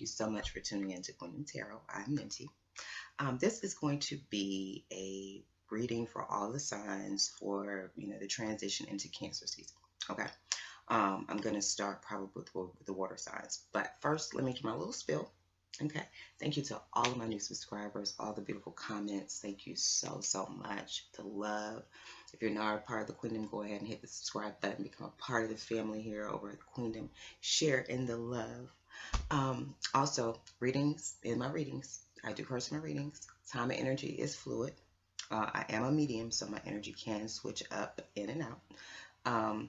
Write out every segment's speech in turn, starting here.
you so much for tuning in to Queen Tarot. I'm Ninti. This is going to be a reading for all the signs for the transition into Cancer season. Okay. I'm going to start probably with the water signs, but first let me give my little spiel. Okay. Thank you to all of my new subscribers, all the beautiful comments. Thank you so much. The love. If you're not a part of the Queendom, go ahead and hit the subscribe button. Become a part of the family here over at the Queendom. Share in the love. Also, readings, in my readings, I do personal readings. Time and energy is fluid. I am a medium, so my energy can switch up, in and out.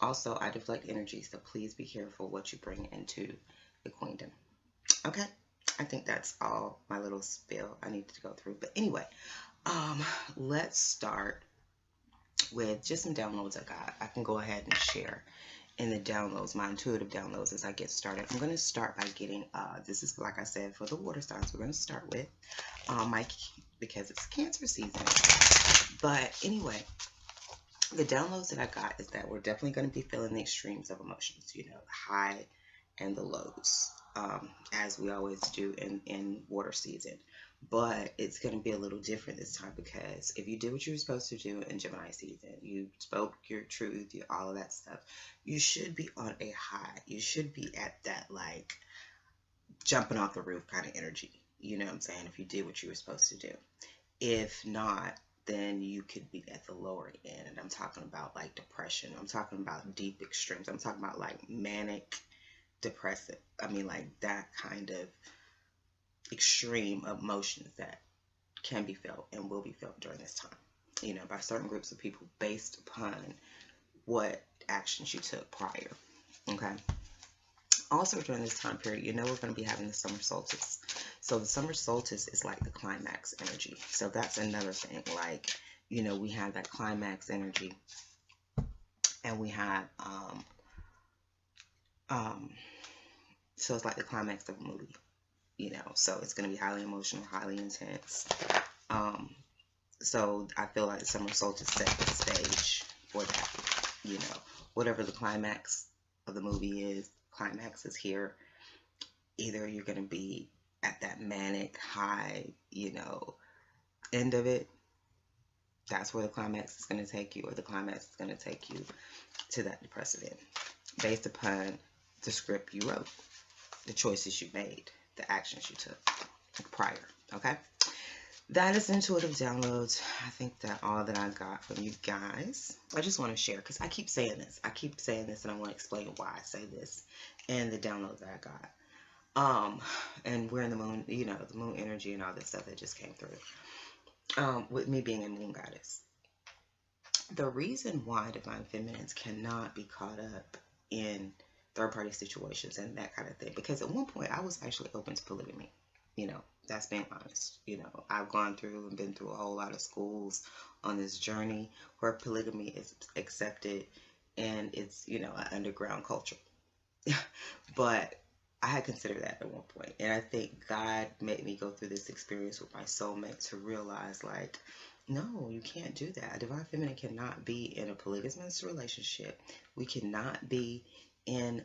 Also, I deflect energy, so please be careful what you bring into the Queendom. Okay, I think that's all my little spiel I needed to go through. But anyway, let's start with just some downloads I got. I can go ahead and share in the downloads, my intuitive downloads as I get started. I'm going to start by getting, this is like I said, for the water signs, we're going to start with my, because it's Cancer season. But anyway, the downloads that I got is that we're definitely going to be feeling the extremes of emotions, the high and the lows, as we always do in water season. But it's going to be a little different this time, because if you did what you were supposed to do in Gemini season, you spoke your truth, all of that stuff, you should be on a high. You should be at that, like, jumping off the roof kind of energy. You know what I'm saying? If you did what you were supposed to do. If not, then you could be at the lower end. And I'm talking about, like, depression. I'm talking about deep extremes. I'm talking about, like, manic, depressive. I mean, like, that kind of extreme emotions that can be felt and will be felt during this time, by certain groups of people based upon what actions you took prior. Okay. Also during this time period, we're going to be having the summer solstice. So the summer solstice is like the climax energy. So that's another thing. Like, we have that climax energy, and we have so it's like the climax of a movie. So it's going to be highly emotional, highly intense. So I feel like the summer solstice set the stage for that. Whatever the climax of the movie is, climax is here. Either you're going to be at that manic high, end of it. That's where the climax is going to take you, or the climax is going to take you to that depressive end, based upon the script you wrote, the choices you made, the actions you took prior. Okay, that is intuitive downloads. I think that all that I got from you guys, I just want to share, because I keep saying this, and I want to explain why I say this and the downloads that I got. And we're in the moon, the moon energy and all this stuff that just came through. With me being a moon goddess, the reason why divine feminines cannot be caught up in third-party situations and that kind of thing, because at one point I was actually open to polygamy. That's being honest. I've gone through and been through a whole lot of schools on this journey where polygamy is accepted, and it's an underground culture. But I had considered that at one point, and I think God made me go through this experience with my soulmate to realize, like, no, you can't do that. A divine feminine cannot be in a polygamous relationship. We cannot be in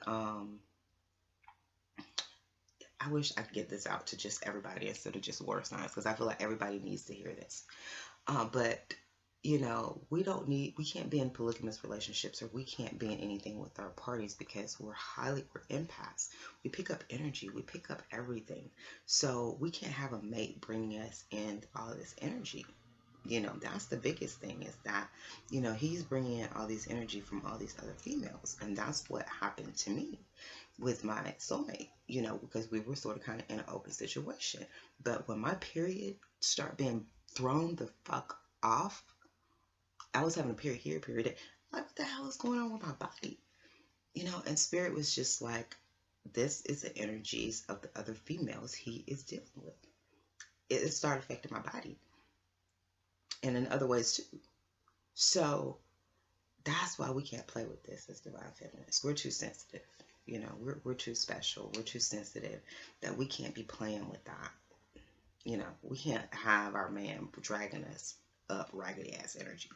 I wish I could get this out to just everybody instead of just water signs, because I feel like everybody needs to hear this. But we can't be in polygamous relationships, or we can't be in anything with third parties, because we're empaths. We pick up energy, we pick up everything. So we can't have a mate bringing us in all of this energy. That's the biggest thing, is that, he's bringing in all these energy from all these other females. And that's what happened to me with my soulmate, because we were sort of kind of in an open situation. But when my period started being thrown the fuck off, I was having a period here, period there. Like, what the hell is going on with my body? And spirit was just like, this is the energies of the other females he is dealing with. It started affecting my body, and in other ways too. So that's why we can't play with this as divine feminists. We're too sensitive. We're too special. We're too sensitive that we can't be playing with that. We can't have our man dragging us up raggedy ass energy.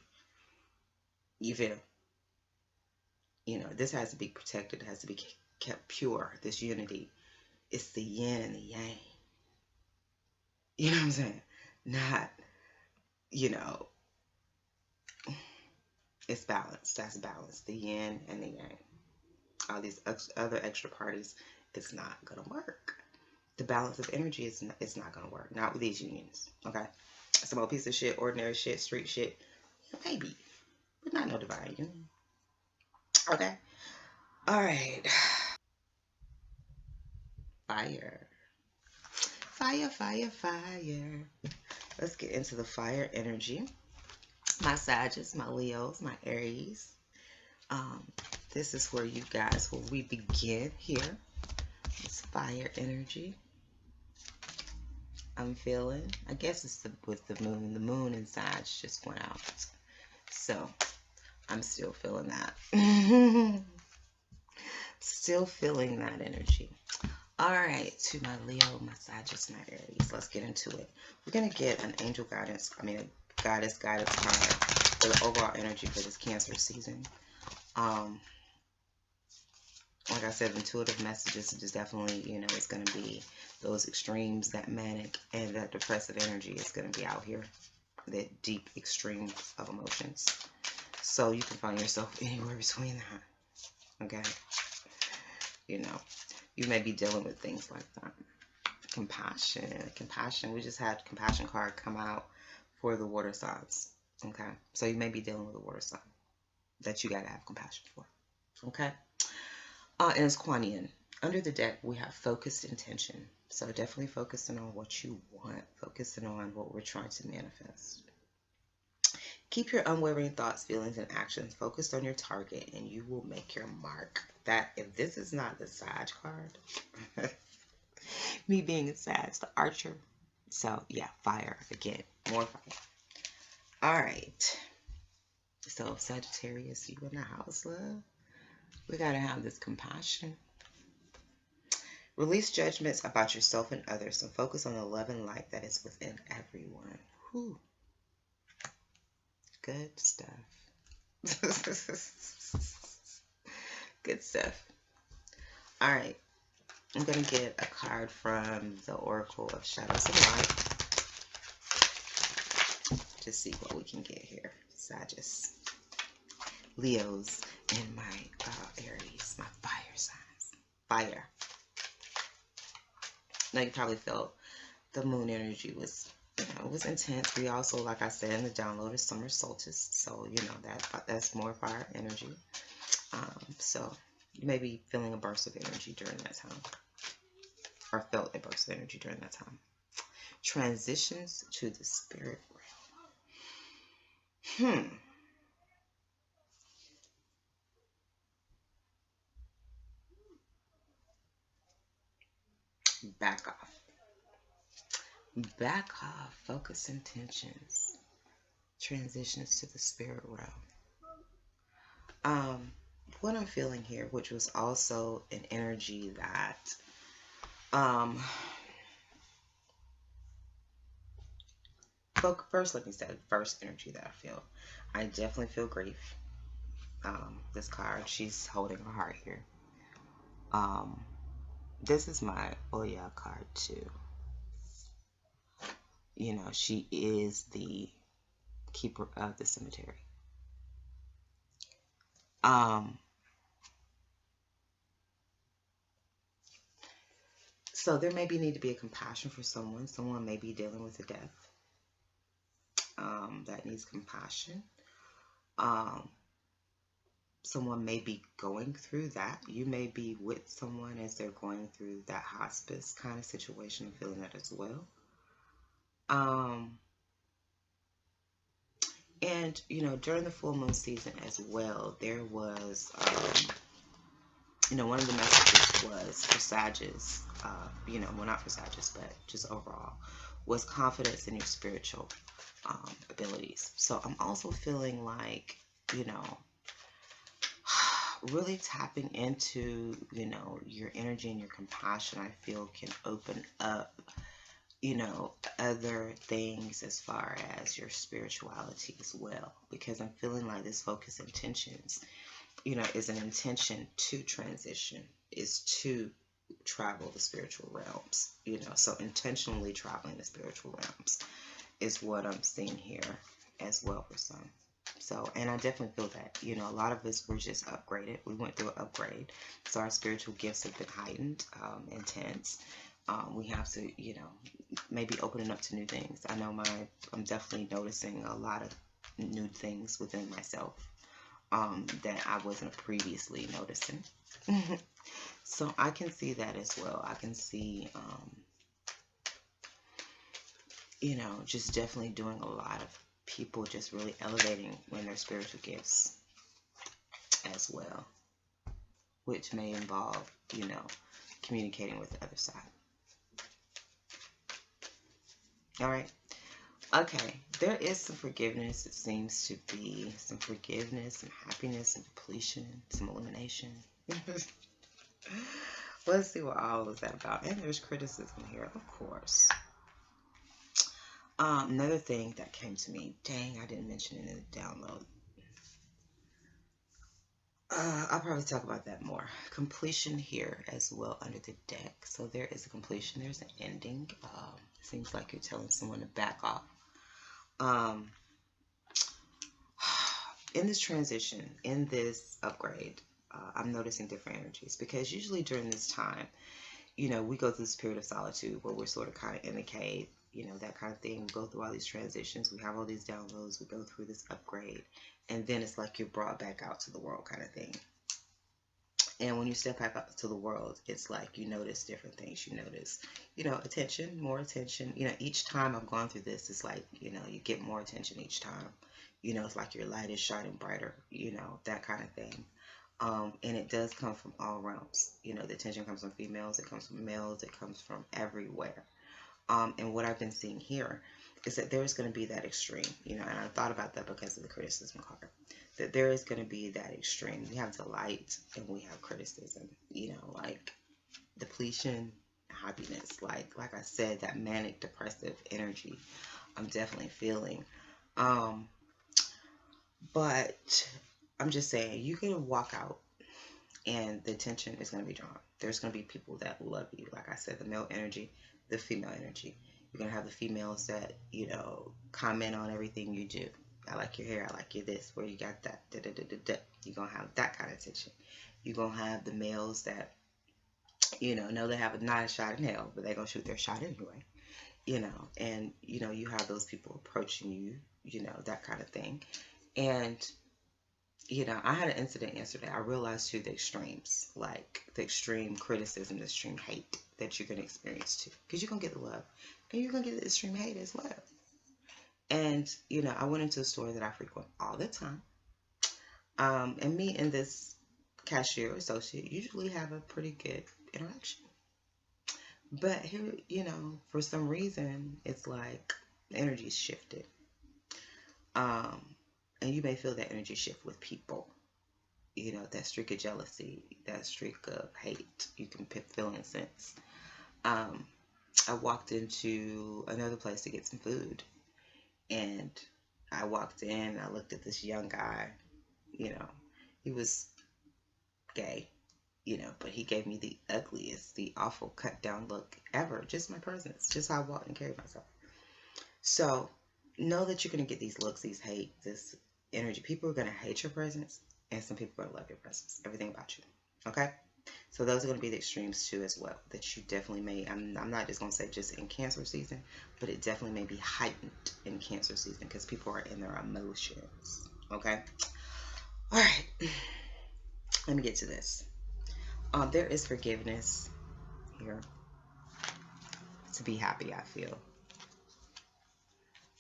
You feel? This has to be protected. It has to be kept pure. This unity, it's the yin and the yang. You know what I'm saying? Not, you know, it's balance. That's balance. The yin and the yang. All these other extra parties, it's not going to work. The balance of energy is not, it's not going to work. Not with these unions. Okay? Some old piece of shit, ordinary shit, street shit. Maybe. But not no divine union. Okay? All right. Fire. Fire, fire, fire. Let's get into the fire energy. My Sagittarius, my Leos, my Aries. This is where you guys, where we begin here. It's fire energy. I'm feeling, I guess it's with the moon. The moon and Sag just went out. So, I'm still feeling that. Still feeling that energy. All right, to my Leo, my Sagittarius, my Aries. Let's get into it. We're going to get an angel guidance, a goddess guidance card for the overall energy for this Cancer season. Like I said, intuitive messages is definitely, you know, it's going to be those extremes, that manic and that depressive energy is going to be out here. That deep extremes of emotions. So you can find yourself anywhere between that. Okay? You know, you may be dealing with things like that. Compassion. We just had compassion card come out for the water signs. Okay? So you may be dealing with a water sign that you got to have compassion for. Okay? And it's Kuan Yin. Under the deck, we have focused intention. So definitely focusing on what you want. Focusing on what we're trying to manifest. Keep your unwavering thoughts, feelings, and actions focused on your target, and you will make your mark. That, if this is not the Sag card, me being a Sag, the Archer. So, yeah, fire. Again, more fire. All right. So, Sagittarius, you in the house, love. We got to have this compassion. Release judgments about yourself and others and focus on the love and light that is within everyone. Whew. Good stuff. Good stuff. All right. I'm going to get a card from the Oracle of Shadows and Light to see what we can get here. Sagittarius, Leos, and my Aries, my fire signs. Fire. Now you probably felt the moon energy was, you know, it was intense. We also, like I said in the download, is Summer Solstice. So, you know, that's more fire energy. So you may be feeling a burst of energy during that time. Or felt a burst of energy during that time. Transitions to the spirit realm. Back off. Back off. Focus intentions. Transitions to the spirit realm. What I'm feeling here, which was also an energy that first, let me say, first energy that I feel. I definitely feel grief. This card, she's holding her heart here. This is my Oya card too. You know, she is the keeper of the cemetery. So there maybe need to be a compassion for someone. Someone may be dealing with a death. That needs compassion. Someone may be going through that. You may be with someone as they're going through that hospice kind of situation. I'm feeling that as well. And, you know, during the full moon season as well, there was, you know, one of the messages was for Sagittarius, you know, well, not for Sagittarius, but just overall, was confidence in your spiritual abilities. So I'm also feeling like, you know, really tapping into, you know, your energy and your compassion, I feel can open up, you know, other things as far as your spirituality as well. Because I'm feeling like this focus intentions, you know, is an intention to transition, is to, travel the spiritual realms, you know, so intentionally traveling the spiritual realms is what I'm seeing here as well for some. So, and I definitely feel that, you know, a lot of us were just upgraded. We went through an upgrade. So our spiritual gifts have been heightened, intense. We have to, you know, maybe opening up to new things. I know I'm definitely noticing a lot of new things within myself that I wasn't previously noticing. So I can see that as well. I can see, you know, just definitely doing a lot of people just really elevating in their spiritual gifts as well, which may involve, you know, communicating with the other side. All right. Okay, there is some forgiveness. It seems to be some forgiveness, some happiness, some depletion, some elimination. Let's see what all is that about. And there's criticism here, of course. Another thing that came to me, dang, I didn't mention it in the download. I'll probably talk about that more. Completion here as well under the deck. So there is a completion. There's an ending. Seems like you're telling someone to back off. In this transition, in this upgrade, I'm noticing different energies because usually during this time, you know, we go through this period of solitude where we're sort of kind of in the cave, you know, that kind of thing. We go through all these transitions. We have all these downloads. We go through this upgrade. And then it's like you're brought back out to the world kind of thing. And when you step back out to the world, it's like you notice different things. You notice, you know, attention, more attention. You know, each time I've gone through this, it's like, you know, you get more attention each time. You know, it's like your light is shining brighter, you know, that kind of thing. And it does come from all realms. You know, the attention comes from females, it comes from males, it comes from everywhere. And what I've been seeing here is that there's going to be that extreme, you know, and I thought about that because of the criticism card, that there is going to be that extreme. We have delight and we have criticism, you know, like depletion, happiness, like I said, that manic depressive energy I'm definitely feeling. But I'm just saying, you can walk out and the attention is going to be drawn. There's going to be people that love you. Like I said, the male energy, the female energy. You're going to have the females that, you know, comment on everything you do. I like your hair. I like your this. Where you got that. Da, da, da, da, da. You're going to have that kind of attention. You're going to have the males that, you know they have not a shot in hell, but they're going to shoot their shot anyway. You know, and, you know, you have those people approaching you, you know, that kind of thing. And, you know, I had an incident yesterday. I realized too the extremes, like the extreme criticism, the extreme hate that you're going to experience too. Because you're going to get the love and you're going to get the extreme hate as well. And, you know, I went into a store that I frequent all the time. And me and this cashier associate usually have a pretty good interaction. But here, you know, for some reason, it's like the energy's shifted. And you may feel that energy shift with people. You know, that streak of jealousy, that streak of hate, you can feel in a sense. I walked into another place to get some food. And I walked in and I looked at this young guy. You know, he was gay, you know, but he gave me the ugliest, the awful cut down look ever. Just my presence, just how I walked and carried myself. So know that you're going to get these looks, these hate, this energy. People are going to hate your presence and some people are going to love your presence, everything about you. Okay? So those are going to be the extremes too as well, that you definitely may, I'm not just going to say just in Cancer season, but it definitely may be heightened in Cancer season because people are in their emotions. Okay? All right. Let me get to this. There is forgiveness here. To be happy, I feel.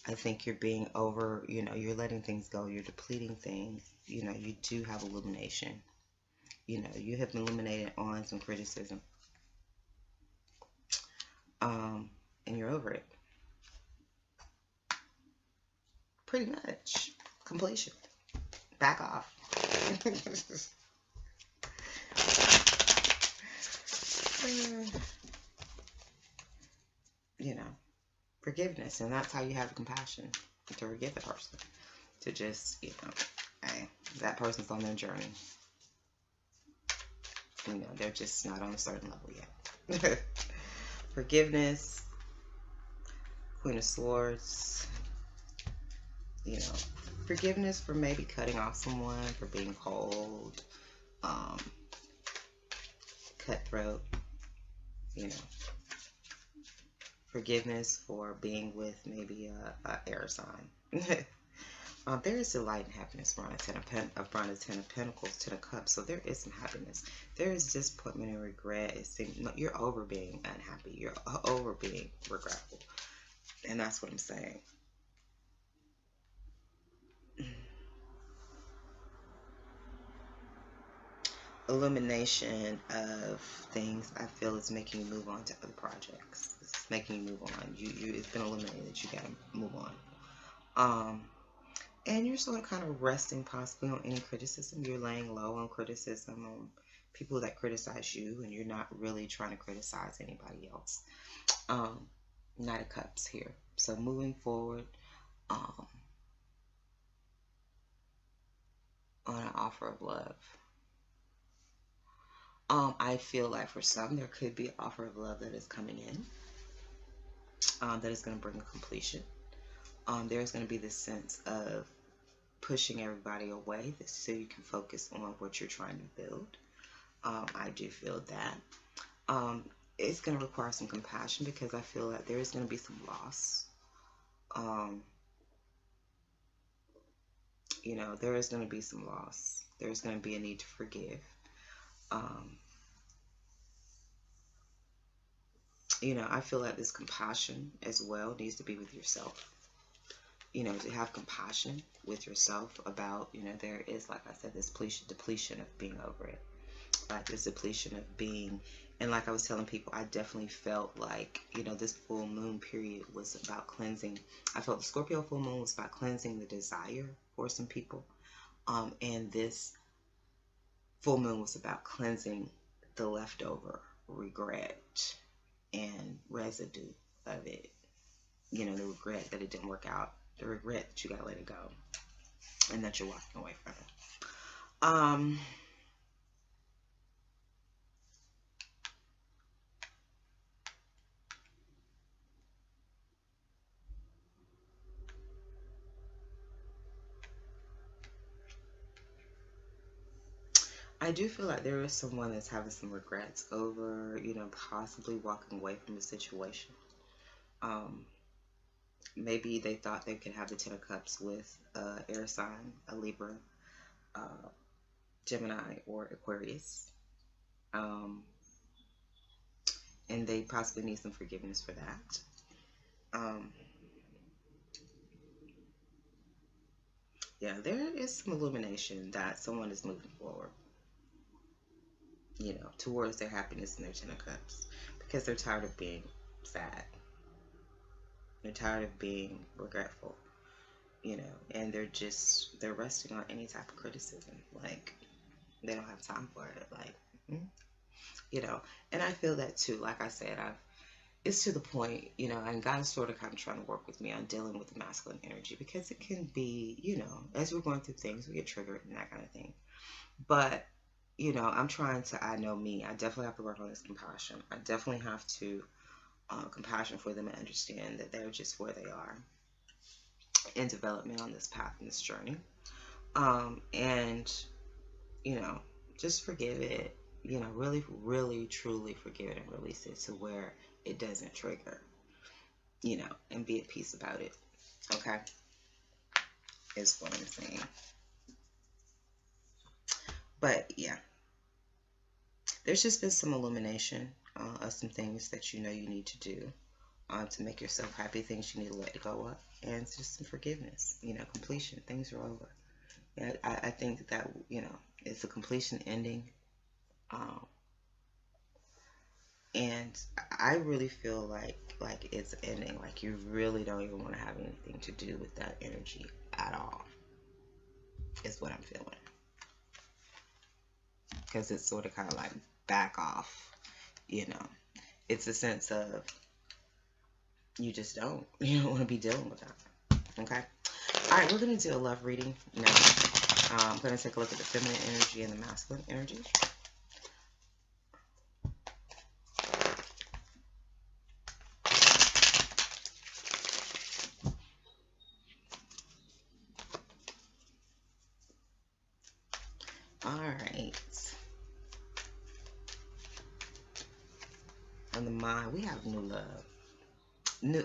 I think you're being over, you know, you're letting things go, you're depleting things, you know, you do have illumination. You know, you have been illuminated on some criticism. And you're over it. Pretty much. Completion. Back off. You know, forgiveness. And that's how you have the compassion to forgive the person. To just, you know, hey, that person's on their journey. You know, they're just not on a certain level yet. Forgiveness, Queen of Swords, you know, forgiveness for maybe cutting off someone, for being cold, cutthroat, you know, forgiveness for being with maybe a air sign. There is delight and happiness around the Ten of Pentacles, Ten of Cups. So there is some happiness. There is disappointment and regret. You're over being unhappy. You're over being regretful. And that's what I'm saying. Illumination of things, I feel, is making you move on to other projects. It's making you move on. It's been illuminated. You gotta move on. And you're sort of kind of resting possibly on any criticism. You're laying low on criticism, on people that criticize you, and you're not really trying to criticize anybody else. Knight of Cups here. So moving forward, on an offer of love. I feel like for some, there could be an offer of love that is coming in, that is going to bring a completion. There's going to be this sense of pushing everybody away so you can focus on what you're trying to build. I do feel that. It's going to require some compassion, because I feel that there is going to be some loss. You know, there is going to be some loss. There's going to be a need to forgive. You know, I feel like this compassion as well needs to be with yourself. You know, to have compassion with yourself about, you know, there is, like I said, this depletion of being over it. Like this depletion of being, and like I was telling people, I definitely felt like, you know, this full moon period was about cleansing. I felt the Scorpio full moon was about cleansing the desire for some people. And this full moon was about cleansing the leftover regret and residue of it. You know, the regret that it didn't work out, the regret that you gotta let it go, and that you're walking away from it. I do feel like there is someone that's having some regrets over, you know, possibly walking away from the situation. Maybe they thought they could have the Ten of Cups with air sign, a Libra, Gemini, or Aquarius. And they possibly need some forgiveness for that. Yeah, there is some illumination that someone is moving forward, you know, towards their happiness and their Ten of Cups, because they're tired of being sad. They're tired of being regretful, you know, and they're resting on any type of criticism. Like, they don't have time for it. Like, you know, and I feel that too. Like I said, it's to the point, you know, and God is sort of kind of trying to work with me on dealing with the masculine energy, because it can be, you know, as we're going through things, we get triggered and that kind of thing. But, you know, I know me, I definitely have to work on this compassion. I definitely have to, compassion for them and understand that they're just where they are in development on this path and this journey. And, you know, just forgive it, you know, really, really, truly forgive it and release it to where it doesn't trigger, you know, and be at peace about it. Okay, is what I'm saying. But yeah, there's just been some illumination of some things that you know you need to do to make yourself happy, things you need to let go of, and just some forgiveness, you know, completion. Things are over. And I think that, you know, it's a completion ending. And I really feel like it's ending. Like, you really don't even want to have anything to do with that energy at all, is what I'm feeling. Because it's sort of kind of like back off, you know. It's a sense of you don't want to be dealing with that. Okay. All right, we're going to do a love reading now. I'm going to take a look at the feminine energy and the masculine energy. On the mind, we have new love.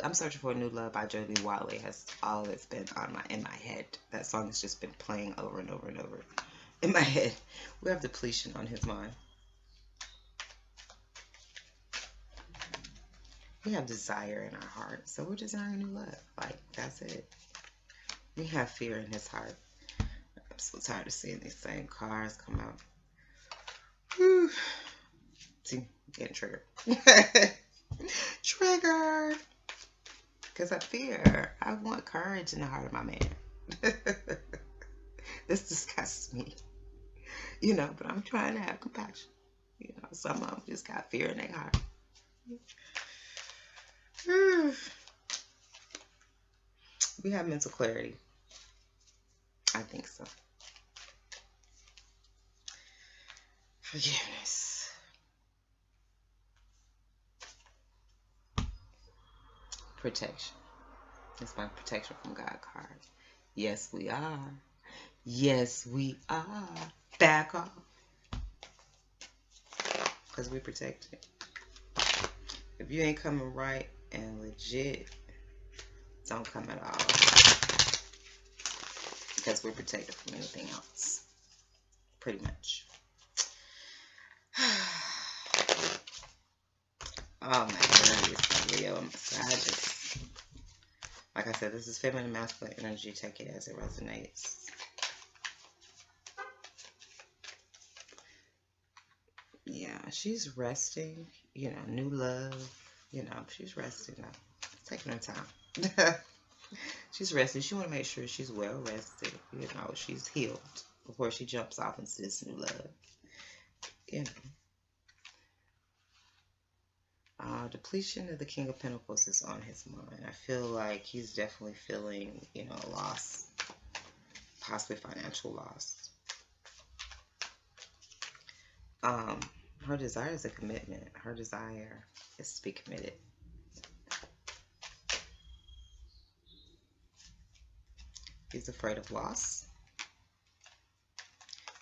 I'm Searching for a New Love by Jody Wiley has always been in my head. That song has just been playing over and over and over in my head. We have depletion on his mind. We have desire in our heart, so we're desiring new love. Like, that's it. We have fear in his heart. I'm so tired of seeing these same cars come out. Whew. See, getting triggered. Triggered. Because I fear. I want courage in the heart of my man. This disgusts me. You know, but I'm trying to have compassion. You know, some of them just got fear in their heart. We have mental clarity. I think so. Forgiveness. Protection. It's my protection from God card. Yes, we are. Yes, we are. Back off. Because we protect it. If you ain't coming right and legit, don't come at all. Because we're protected from anything else. Pretty much. Oh my goodness, Leo and Sagittarius. Like I said, this is feminine, masculine energy. Take it as it resonates. Yeah, she's resting. You know, new love. You know, she's resting now. Taking her time. She's resting. She want to make sure she's well rested. You know, she's healed before she jumps off into this new love. You know. Depletion of the King of Pentacles is on his mind. I feel like he's definitely feeling, you know, loss, possibly financial loss. Her desire is a commitment. Her desire is to be committed. He's afraid of loss.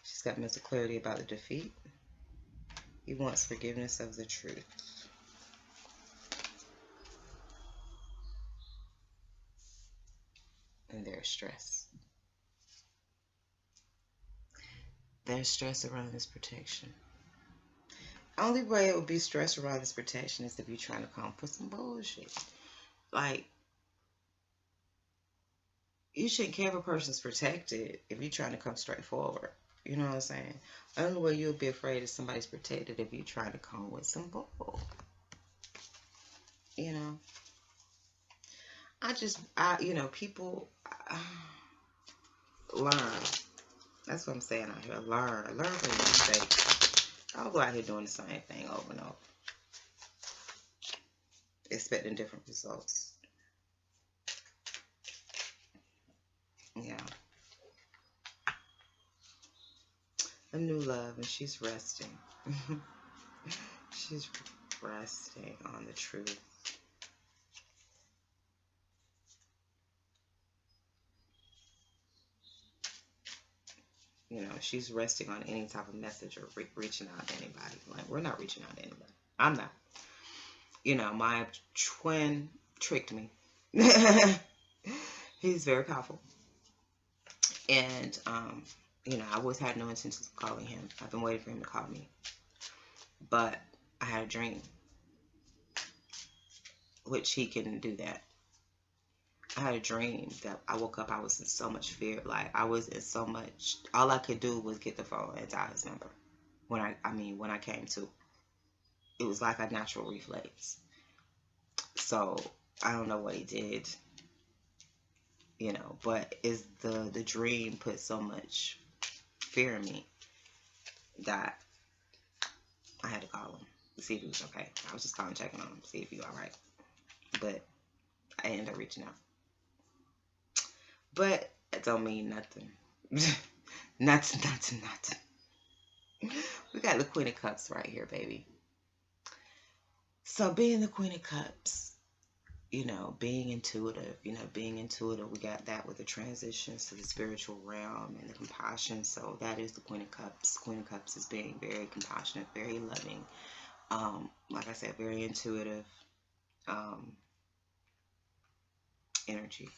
She's got mental clarity about the defeat. He wants forgiveness of the truth. And there's stress. There's stress around this protection. Only way it would be stress around this protection is if you're trying to come for some bullshit. Like, you shouldn't care if a person's protected if you're trying to come straight forward. You know what I'm saying? The only way you'll be afraid is somebody's protected if you're trying to come with some bull. You know? You know, people learn. That's what I'm saying out here. Learn from your mistakes. I'll go out here doing the same thing over and over, expecting different results. Yeah. A new love, and she's resting. She's resting on the truth. You know, she's resting on any type of message or reaching out to anybody. Like, we're not reaching out to anybody. I'm not. You know, my twin tricked me. He's very powerful. And, you know, I always had no intentions of calling him. I've been waiting for him to call me. But I had a dream, which he can do that. I had a dream that I woke up, I was in so much fear. Like, I was in so much, all I could do was get the phone and dial his number. When I came to, it was like a natural reflex. So, I don't know what he did, you know, but the dream put so much fear in me that I had to call him to see if he was okay. I was just calling, checking on him, see if he was all right. But I ended up reaching out. But it don't mean nothing. Nothing. We got the Queen of Cups right here, baby. So being the Queen of Cups, you know, being intuitive, we got that with the transitions to the spiritual realm and the compassion. So that is the Queen of Cups. Queen of Cups is being very compassionate, very loving, Like I said, very intuitive energy.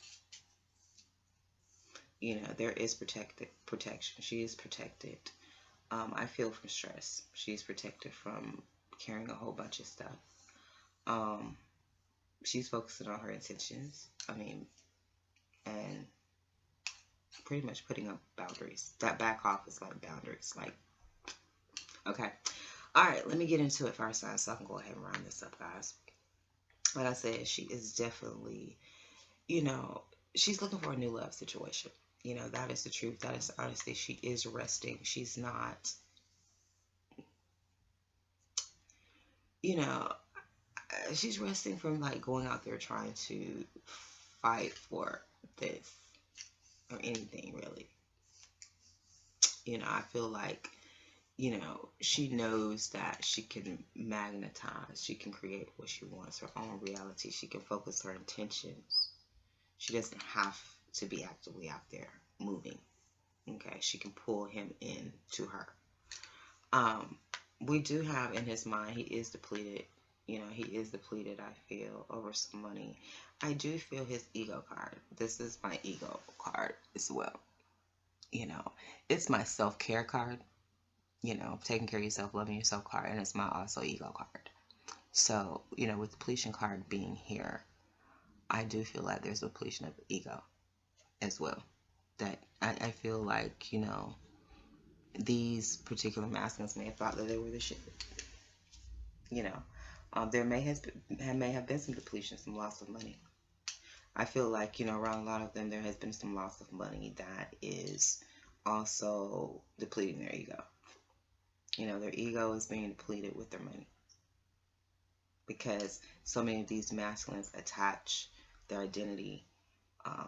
You know, there is protection. She is protected. I feel from stress. She's protected from carrying a whole bunch of stuff. She's focusing on her intentions. I mean, and pretty much putting up boundaries. That back off is like boundaries. Like, okay. All right, let me get into it first, so I can go ahead and round this up, guys. Like I said, she is definitely, you know, she's looking for a new love situation. You know, that is the truth. That is the honesty. She is resting. She's not, you know, she's resting from like going out there trying to fight for this or anything really. You know, I feel like, you know, she knows that she can magnetize, she can create what she wants, her own reality. She can focus her intentions. She doesn't have to be actively out there moving. Okay, she can pull him in to her. We do have in his mind, he is depleted. You know, he is depleted, I feel, over some money. I do feel his ego card. This is my ego card as well. You know, it's my self-care card. You know, taking care of yourself, loving yourself card, and it's my also ego card. So, you know, with the depletion card being here, I do feel like there's a depletion of ego as well. That I feel like, you know, these particular masculines may have thought that they were the shit. You know, there may have been some depletion, some loss of money. I feel like, you know, around a lot of them, there has been some loss of money that is also depleting their ego. You know, their ego is being depleted with their money. Because so many of these masculines attach their identity.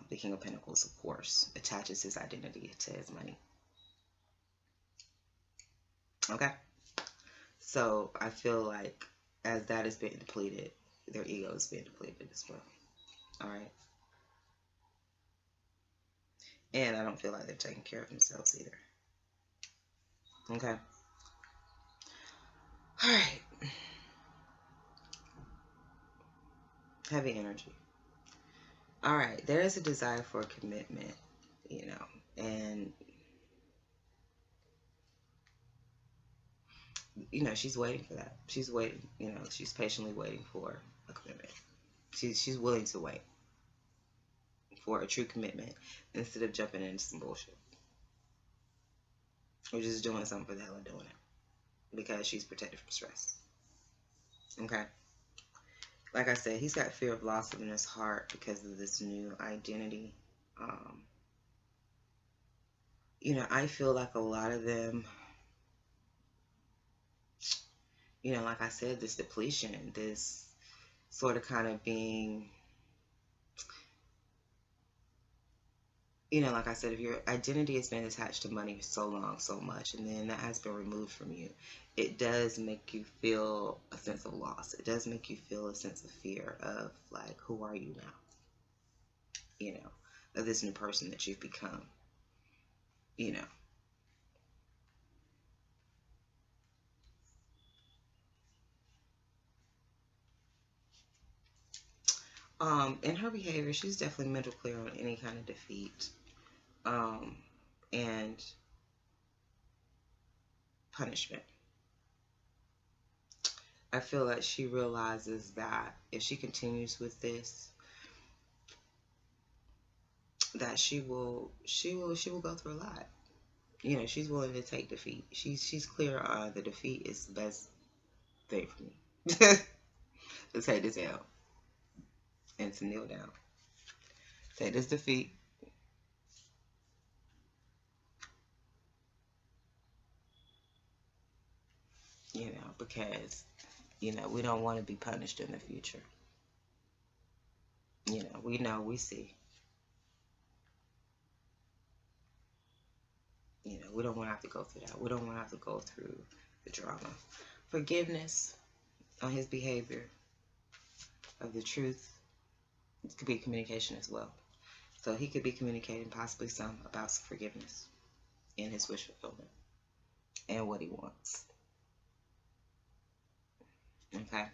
The King of Pentacles, of course, attaches his identity to his money. Okay? So I feel like as that is being depleted, their ego is being depleted as well. All right? And I don't feel like they're taking care of themselves either. Okay? All right. Heavy energy. All right. There is a desire for a commitment, you know, and, you know, she's waiting for that. She's waiting, you know, she's patiently waiting for a commitment. She's willing to wait for a true commitment instead of jumping into some bullshit. Or just doing something for the hell of doing it. Because she's protected from stress. Okay? Like I said, he's got fear of loss in his heart because of this new identity. You know, I feel like a lot of them, you know, like I said, this depletion, this sort of kind of being, you know, like I said, if your identity has been attached to money so long, so much, and then that has been removed from you, it does make you feel a sense of loss. It does make you feel a sense of fear of, like, who are you now? You know, of this new person that you've become, you know. In her behavior, she's definitely mental clear on any kind of defeat, and punishment. I feel like she realizes that if she continues with this, that she will go through a lot. You know, she's willing to take defeat. She's clear on the defeat is the best thing for me. To take this L and to kneel down. Take this defeat. You know, because, you know, we don't want to be punished in the future. You know, we see. You know, we don't want to have to go through that. We don't want to have to go through the drama. Forgiveness on his behavior, of the truth. It could be communication as well. So he could be communicating possibly some about some forgiveness and his wish fulfillment and what he wants. Okay.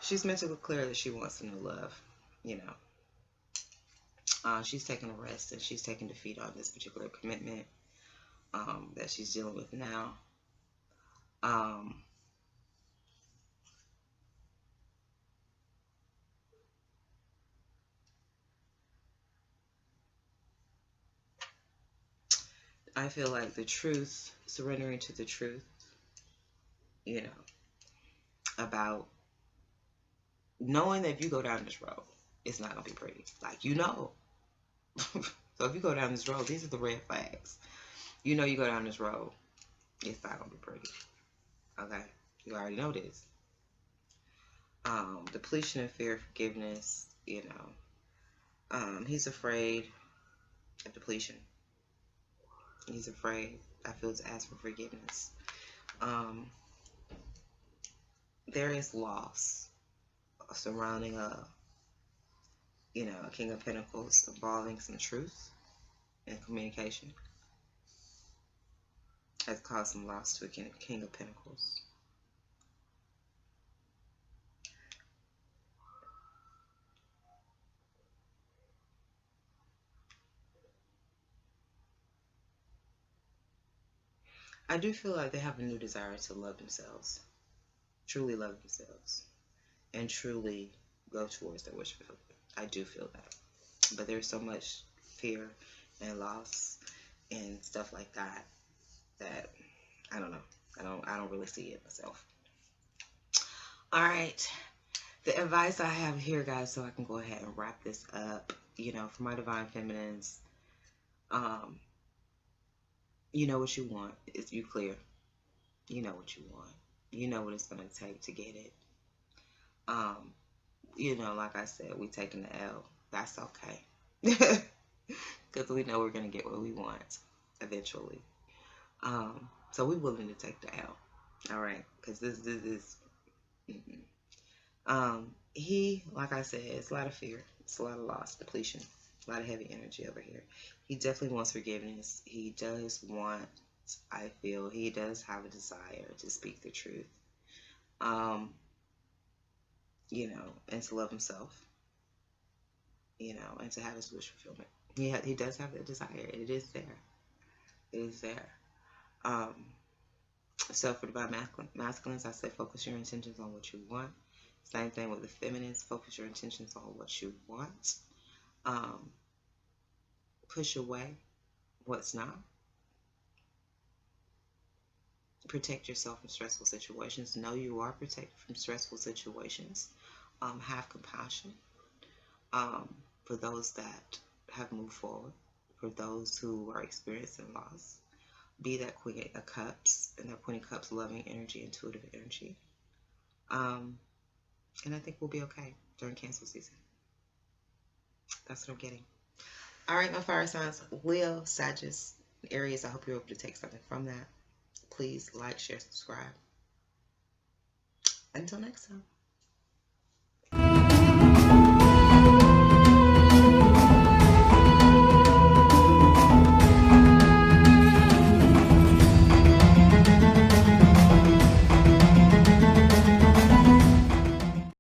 She's mentally clear that she wants a new love. You know, she's taking a rest and she's taking defeat on this particular commitment that she's dealing with now. Um, I feel like the truth, surrendering to the truth, you know, about knowing that if you go down this road, it's not going to be pretty. Like, you know. So if you go down this road, these are the red flags. You know you go down this road, it's not going to be pretty. Okay? You already know this. Depletion of fear, forgiveness, you know. He's afraid of depletion. He's afraid, I feel, to ask for forgiveness. There is loss surrounding you know, a King of Pentacles involving some truth and communication. Has caused some loss to a King of Pentacles. I do feel like they have a new desire to love themselves, truly love themselves, and truly go towards their wish fulfillment. I do feel that. But there's so much fear and loss and stuff like that that I don't know. I don't really see it myself. All right. The advice I have here, guys, so I can go ahead and wrap this up, you know, for my divine feminines, you know what you want. Is you clear. You know what you want. You know what it's going to take to get it. You know, like I said, we taking the L. That's okay. Because we know we're going to get what we want eventually. So we're willing to take the L. All right. Because this is... He, like I said, it's a lot of fear. It's a lot of loss, depletion. A lot of heavy energy over here. He definitely wants forgiveness. He does want, I feel, he does have a desire to speak the truth. You know, and to love himself. You know, and to have his wish fulfillment. He does have that desire. It is there. It is there. So for divine masculines, I said focus your intentions on what you want. Same thing with the feminines. Focus your intentions on what you want. Push away what's not. Protect yourself from stressful situations. Know you are protected from stressful situations. Have compassion for those that have moved forward. For those who are experiencing loss. Be that Queen of Cups, and that Queen of Cups loving energy, intuitive energy. And I think we'll be okay during Cancer season. That's what I'm getting. All right, my fire signs, Leo, Sagittarius, Aries. I hope you're able to take something from that. Please like, share, subscribe. Until next time.